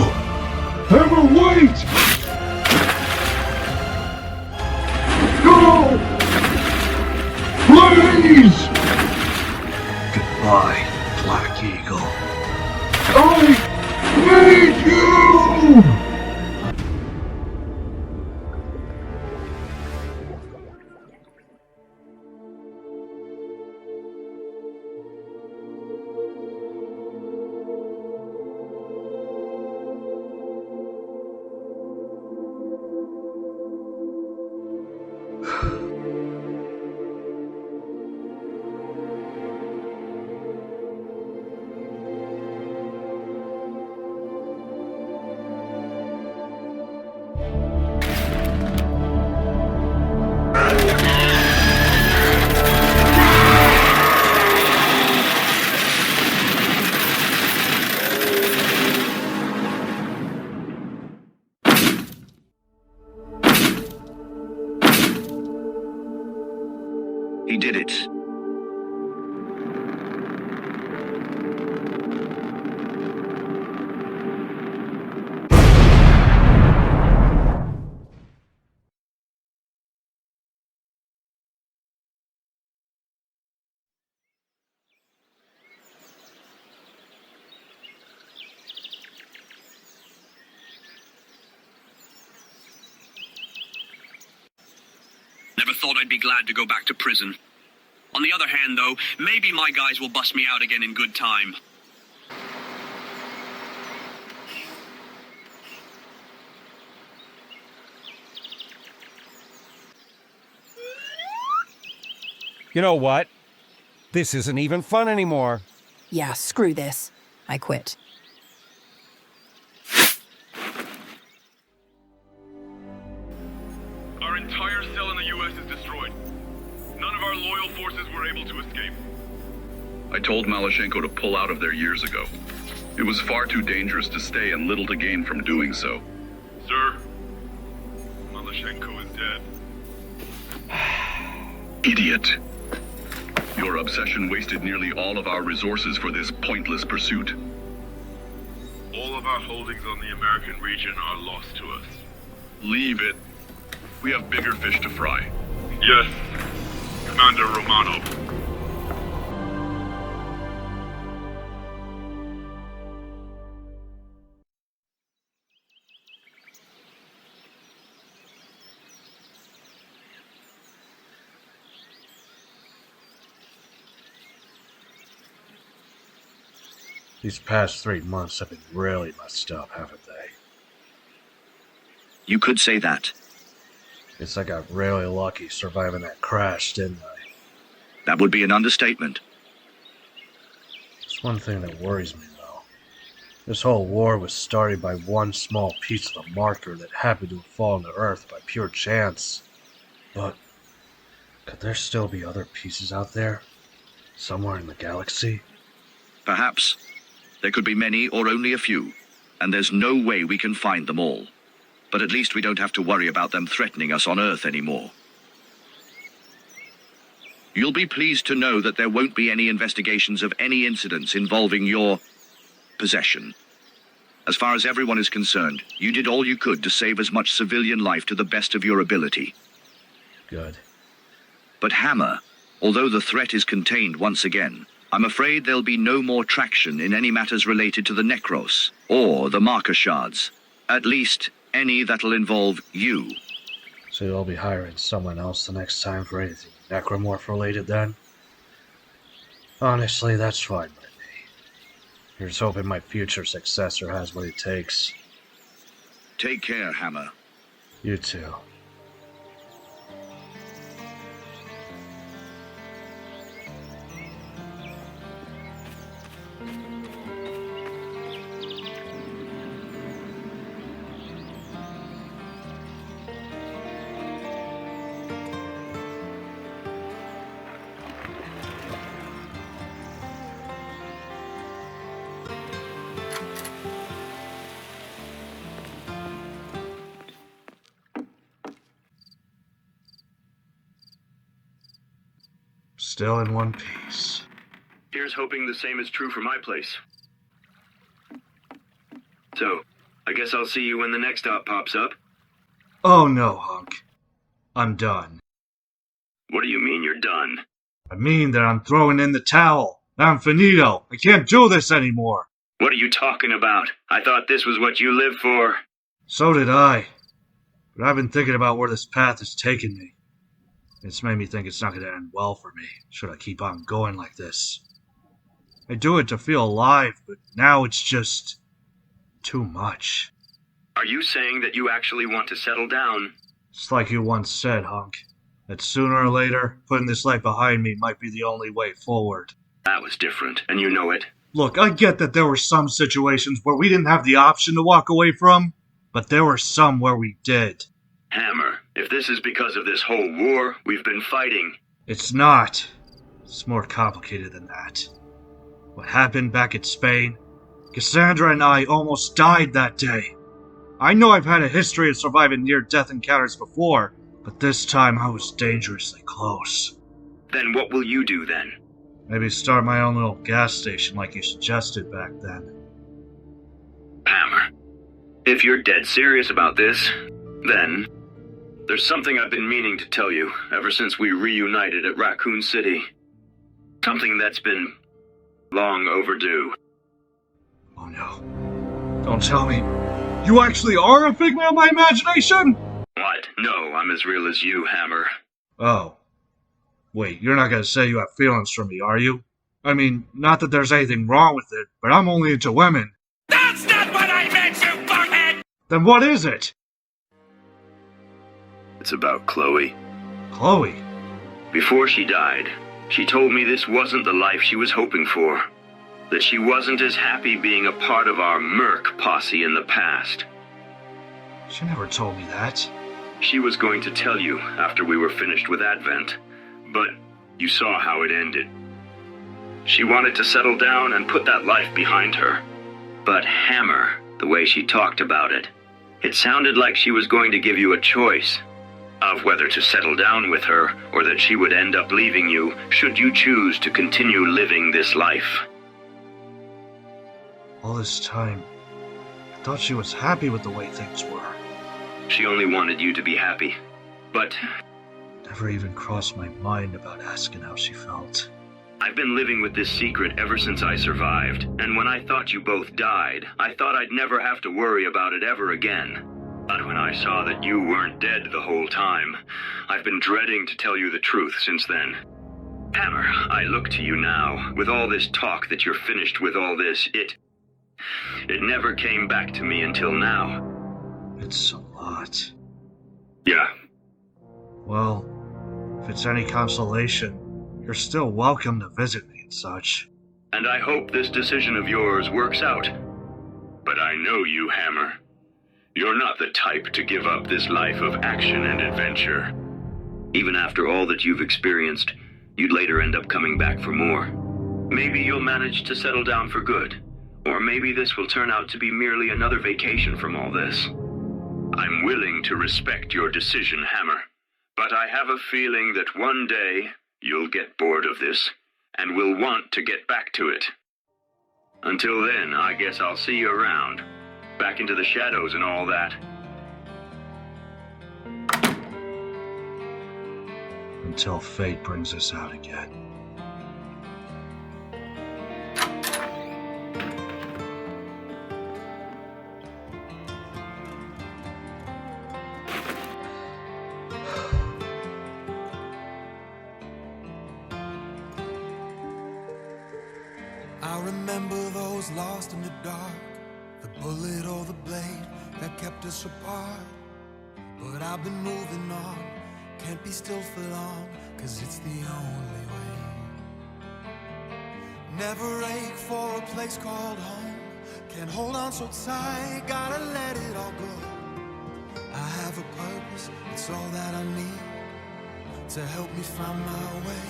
Emma, wait! No! Please! Goodbye, Black Eagle. I need you! thought I'd be glad to go back to prison. On the other hand, though, maybe my guys will bust me out again in good time. You know what? This isn't even fun anymore. Yeah, screw this. I quit. Our entire cell in the U.S. is destroyed. None of our loyal forces were able to escape. I told Malashenko to pull out of there years ago. It was far too dangerous to stay and little to gain from doing so. Sir, Malashenko is dead. Idiot. Your obsession wasted nearly all of our resources for this pointless pursuit. All of our holdings on the American region are lost to us. Leave it. We have bigger fish to fry. Yes, Commander Romano. These past 3 months have been really messed up, haven't they? You could say that. Guess I got really lucky surviving that crash, didn't I? That would be an understatement. There's one thing that worries me, though. This whole war was started by one small piece of the marker that happened to have fallen to Earth by pure chance. But could there still be other pieces out there? Somewhere in the galaxy? Perhaps. There could be many or only a few, and there's no way we can find them all. But at least we don't have to worry about them threatening us on Earth anymore. You'll be pleased to know that there won't be any investigations of any incidents involving your possession. As far as everyone is concerned, you did all you could to save as much civilian life to the best of your ability. Good. But Hammer, although the threat is contained once again, I'm afraid there'll be no more traction in any matters related to the Necros or the marker shards. At least, any that'll involve you. So you'll be hiring someone else the next time for anything necromorph related then? Honestly, that's fine by me. Here's hoping my future successor has what it takes. Take care, Hammer. You too. Still in one piece. Here's hoping the same is true for my place. So, I guess I'll see you when the next op pops up. Oh no, Hunk. I'm done. What do you mean you're done? I mean that I'm throwing in the towel. I'm finito. I can't do this anymore. What are you talking about? I thought this was what you lived for. So did I. But I've been thinking about where this path has taken me. It's made me think it's not going to end well for me, should I keep on going like this. I do it to feel alive, but now it's just too much. Are you saying that you actually want to settle down? It's like you once said, Hunk, that sooner or later, putting this life behind me might be the only way forward. That was different, and you know it. Look, I get that there were some situations where we didn't have the option to walk away from, but there were some where we did. Hammer, if this is because of this whole war we've been fighting... It's not. It's more complicated than that. What happened back in Spain? Cassandra and I almost died that day. I know I've had a history of surviving near-death encounters before, but this time I was dangerously close. Then what will you do then? Maybe start my own little gas station like you suggested back then. Hammer, if you're dead serious about this, then... There's something I've been meaning to tell you ever since we reunited at Raccoon City. Something that's been long overdue. Oh no. Don't tell me. You actually are a figment of my imagination? What? No, I'm as real as you, Hammer. Oh. Wait, you're not gonna say you have feelings for me, are you? I mean, not that there's anything wrong with it, but I'm only into women. That's not what I meant, you fuckhead! Then what is it? It's about Chloe. Chloe? Before she died, she told me this wasn't the life she was hoping for. That she wasn't as happy being a part of our Merc posse in the past. She never told me that. She was going to tell you after we were finished with Advent, but you saw how it ended. She wanted to settle down and put that life behind her. But Hammer, the way she talked about it, it sounded like she was going to give you a choice of whether to settle down with her or that she would end up leaving you should you choose to continue living this life. All this time, I thought she was happy with the way things were. She only wanted you to be happy, but never even crossed my mind about asking how she felt. I've been living with this secret ever since I survived, and when I thought you both died, I thought I'd never have to worry about it ever again. But when I saw that you weren't dead the whole time, I've been dreading to tell you the truth since then. Hammer, I look to you now, with all this talk that you're finished with all this, it never came back to me until now. It's a lot. Yeah. Well, if it's any consolation, you're still welcome to visit me and such. And I hope this decision of yours works out. But I know you, Hammer. You're not the type to give up this life of action and adventure. Even after all that you've experienced, you'd later end up coming back for more. Maybe you'll manage to settle down for good. Or maybe this will turn out to be merely another vacation from all this. I'm willing to respect your decision, Hammer. But I have a feeling that one day you'll get bored of this, and will want to get back to it. Until then, I guess I'll see you around. Back into the shadows and all that. Until fate brings us out again. I remember those lost in the dark, the bullet or the blade that kept us apart. But I've been moving on, can't be still for long, 'cause it's the only way. Never ache for a place called home, can't hold on so tight, gotta let it all go. I have a purpose, it's all that I need to help me find my way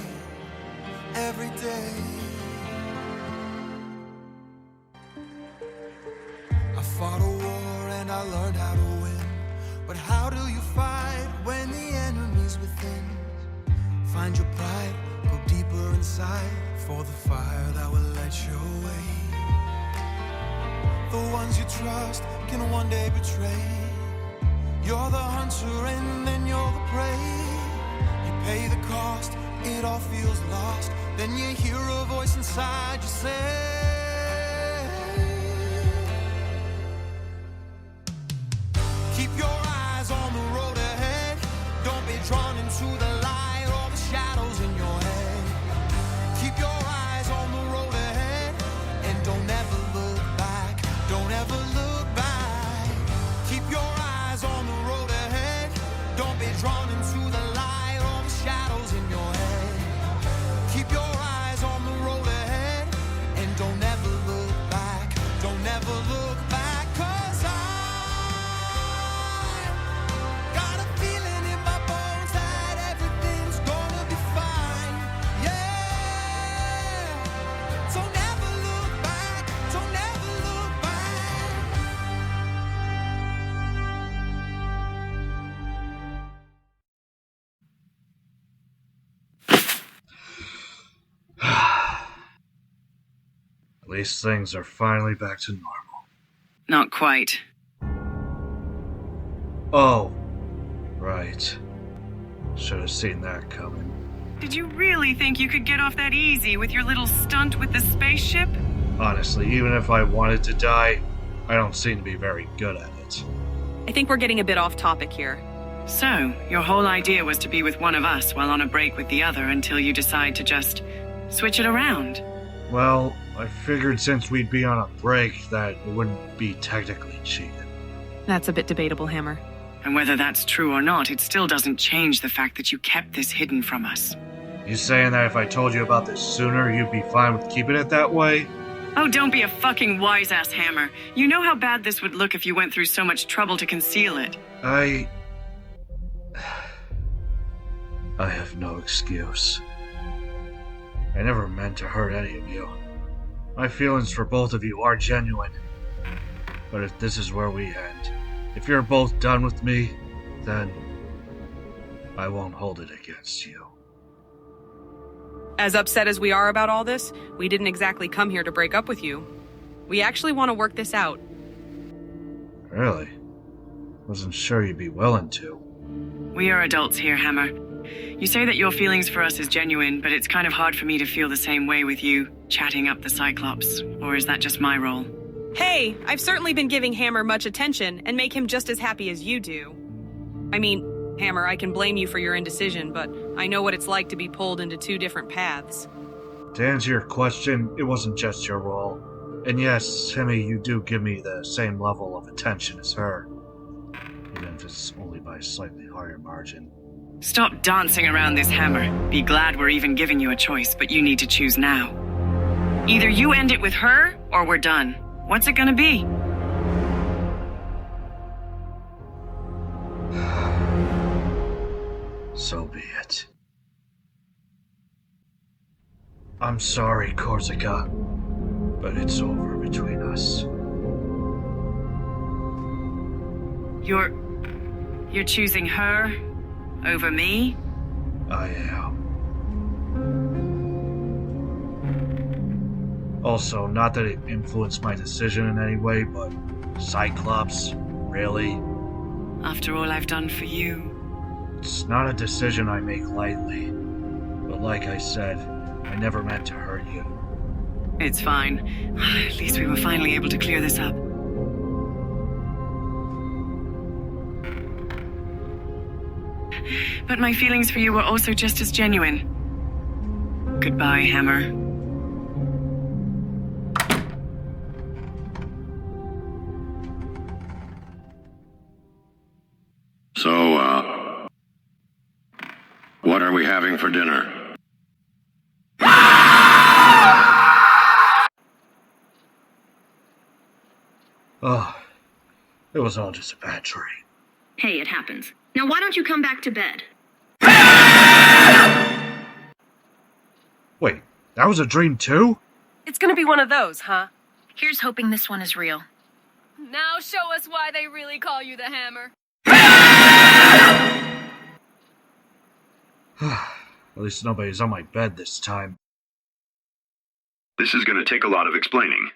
every day. I fought a war and I learned how to win. But how do you fight when the enemy's within? Find your pride, go deeper inside for the fire that will light your way. The ones you trust can one day betray. You're the hunter and then you're the prey. You pay the cost, it all feels lost. Then you hear a voice inside you say, keep your eyes on the road ahead. Don't be drawn into the light or the shadows in your head. Keep your eyes on the road ahead and don't ever look back. Don't ever look back. Keep your eyes on the road ahead. Don't be drawn into the light or the shadows in your head. Keep your eyes on the road ahead and don't ever look back. Don't ever look back, 'cause got a feeling in my bones that everything's gonna be fine. Yeah. Don't ever look back. Don't ever look At least things are finally back to normal. Not quite. Oh, right. Should have seen that coming. Did you really think you could get off that easy with your little stunt with the spaceship? Honestly, even if I wanted to die, I don't seem to be very good at it. I think we're getting a bit off topic here. So, your whole idea was to be with one of us while on a break with the other until you decide to just switch it around. Well, I figured since we'd be on a break that it wouldn't be technically cheating. That's a bit debatable, Hammer. And whether that's true or not, it still doesn't change the fact that you kept this hidden from us. You saying that if I told you about this sooner, you'd be fine with keeping it that way? Oh, don't be a fucking wise-ass, Hammer. You know how bad this would look if you went through so much trouble to conceal it. I have no excuse. I never meant to hurt any of you. My feelings for both of you are genuine. But if this is where we end, if you're both done with me, then I won't hold it against you. As upset as we are about all this, we didn't exactly come here to break up with you. We actually want to work this out. Really? Wasn't sure you'd be willing to. We are adults here, Hammer. You say that your feelings for us is genuine, but it's kind of hard for me to feel the same way with you chatting up the Cyclops. Or is that just my role? Hey, I've certainly been giving Hammer much attention and make him just as happy as you do. I mean, Hammer, I can blame you for your indecision, but I know what it's like to be pulled into two different paths. To answer your question, it wasn't just your role. And yes, Timmy, you do give me the same level of attention as her. Even if it's only by a slightly higher margin. Stop dancing around this, Hammer. Be glad we're even giving you a choice, but you need to choose now. Either you end it with her, or we're done. What's it gonna be? So be it. I'm sorry, Korsica, but it's over between us. You're choosing her over me? I am. Also, not that it influenced my decision in any way, but Cyclops, really? After all I've done for you. It's not a decision I make lightly. But like I said, I never meant to hurt you. It's fine. At least we were finally able to clear this up. But my feelings for you were also just as genuine. Goodbye, Hammer. So, what are we having for dinner? Oh, it was all just a bad dream. Hey, it happens. Now why don't you come back to bed? Wait, that was a dream too? It's gonna be one of those, huh? Here's hoping this one is real. Now show us why they really call you the Hammer. At least nobody's on my bed this time. This is gonna take a lot of explaining.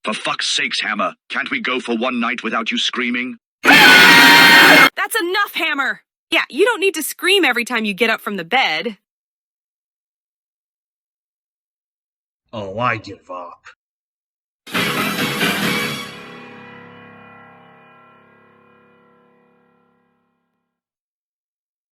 For fuck's sakes, Hammer, can't we go for one night without you screaming? That's enough, Hammer! Yeah, you don't need to scream every time you get up from the bed. Oh, I give up.